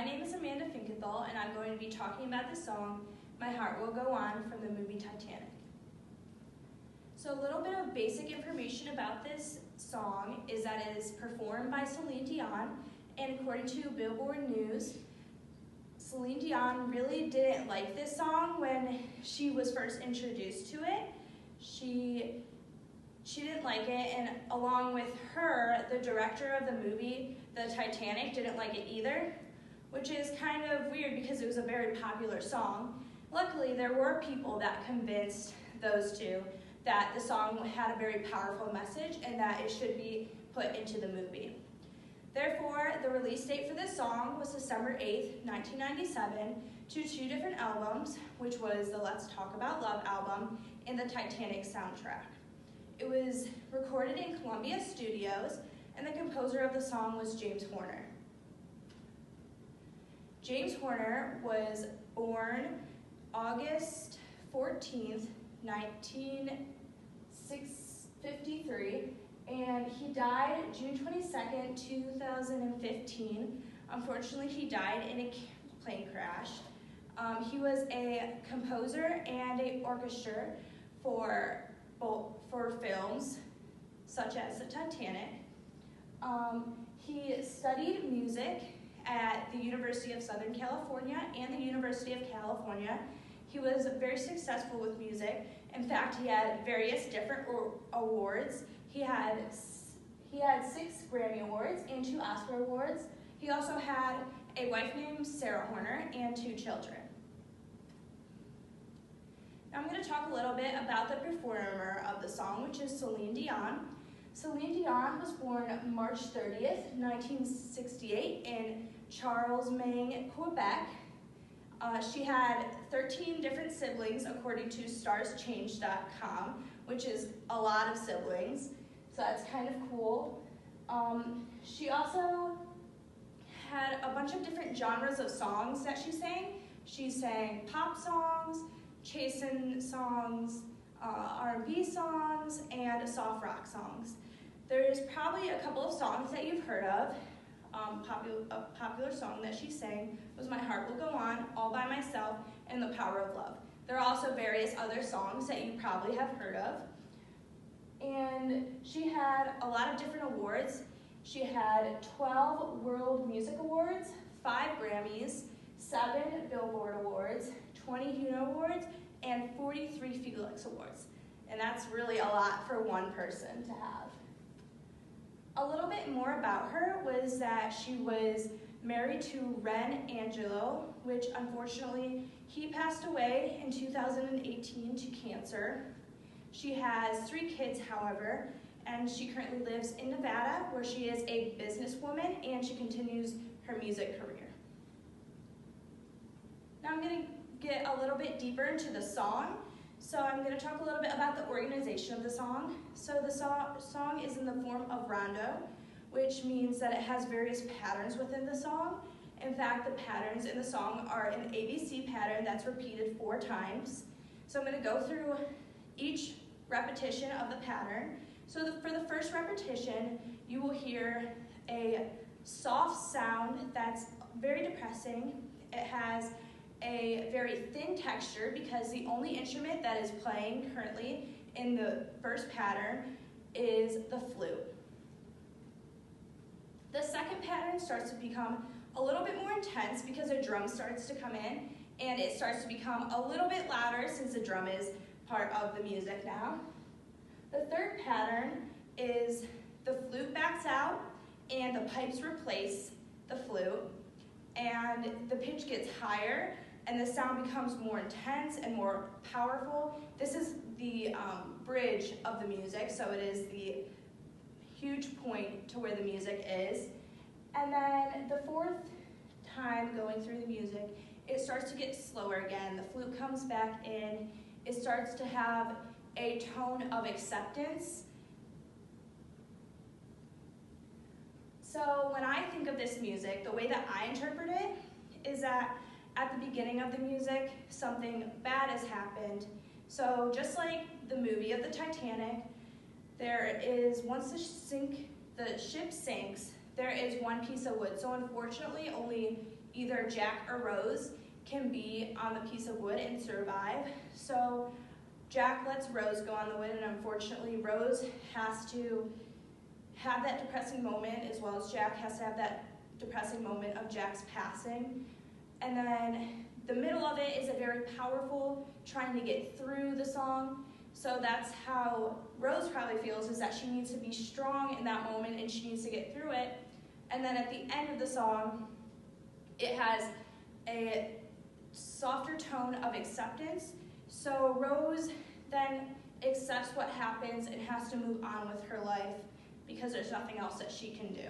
name is Amanda Finkenthal, and I'm going to be talking about the song, My Heart Will Go On, from the movie Titanic. So a little bit of basic information about this song is that it is performed by Celine Dion, and according to Billboard News, Celine Dion really didn't like this song when she was first introduced to it. She didn't like it, and along with her, the director of the movie, The Titanic, didn't like it either, which is kind of weird because it was a very popular song. Luckily, there were people that convinced those two that the song had a very powerful message and that it should be put into the movie. Therefore, the release date for this song was December 8th, 1997, to two different albums, which was the Let's Talk About Love album and the Titanic soundtrack. It was recorded in Columbia Studios, and the composer of the song was James Horner. James Horner was born August 14th, 1953, and he died June 22nd, 2015. Unfortunately, he died in a plane crash. He was a composer and an orchestra for films such as the Titanic. He studied music at the University of Southern California and the University of California. He was very successful with music. In fact, he had various different awards. He had 6 Grammy Awards and 2 Oscar Awards. He also had a wife named Sarah Horner and 2 children. Now I'm going to talk a little bit about the performer of the song, which is Celine Dion. Celine Dion was born March 30th, 1968 in Charlemagne, Quebec. She had 13 different siblings according to StarsChange.com, which is a lot of siblings, so that's kind of cool. She also had a bunch of different genres of songs that she sang. She sang pop songs, chastened songs, R&B songs, and soft rock songs. There's probably a couple of songs that you've heard of. A popular song that she sang was My Heart Will Go On, All By Myself, and The Power of Love. There are also various other songs that you probably have heard of. And she had a lot of different awards. She had 12 World Music Awards, 5 Grammys, 7 Billboard Awards, 20 Juno Awards, and 43 Felix Awards. And that's really a lot for one person to have. A little bit more about her was that she was married to Ren Angelo, which unfortunately he passed away in 2018 to cancer. She has 3 kids, however, and she currently lives in Nevada, where she is a businesswoman and she continues her music career. Now I'm going to get a little bit deeper into the song. So I'm going to talk a little bit about the organization of the song. So the song is in the form of rondo, which means that it has various patterns within the song. In fact, the patterns in the song are an ABC pattern that's repeated 4 times. So I'm going to go through each repetition of the pattern. So for the first repetition, you will hear a soft sound that's very depressing. It has a very thin texture because the only instrument that is playing currently in the first pattern is the flute. The second pattern starts to become a little bit more intense because a drum starts to come in, and it starts to become a little bit louder since the drum is part of the music now. The third pattern is the flute backs out and the pipes replace the flute, and the pitch gets higher and the sound becomes more intense and more powerful. This is the bridge of the music, so it is the huge point to where the music is. And then the fourth time going through the music, it starts to get slower again. The flute comes back in. It starts to have a tone of acceptance. So when I think of this music, the way that I interpret it is that at the beginning of the music, something bad has happened. So just like the movie of the Titanic, there is, once the ship sinks, there is one piece of wood. So unfortunately, only either Jack or Rose can be on the piece of wood and survive. So Jack lets Rose go on the wood, and unfortunately Rose has to have that depressing moment, as well as Jack has to have that depressing moment of Jack's passing. And then the middle of it is a very powerful trying to get through the song. So that's how Rose probably feels, is that she needs to be strong in that moment and she needs to get through it. And then at the end of the song, it has a softer tone of acceptance. So Rose then accepts what happens and has to move on with her life because there's nothing else that she can do.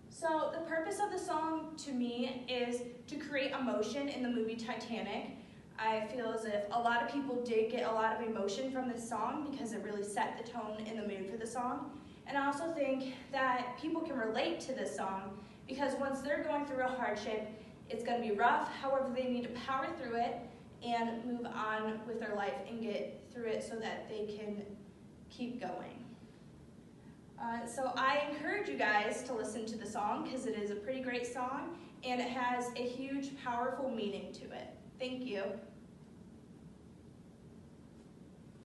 So the purpose of the song to me is to create emotion in the movie Titanic. I feel as if a lot of people did get a lot of emotion from this song because it really set the tone and the mood for the song. And I also think that people can relate to this song because once they're going through a hardship, it's going to be rough. However, they need to power through it and move on with their life and get through it so that they can keep going. So I encourage you guys to listen to the song because it is a pretty great song and it has a huge, powerful meaning to it. Thank you.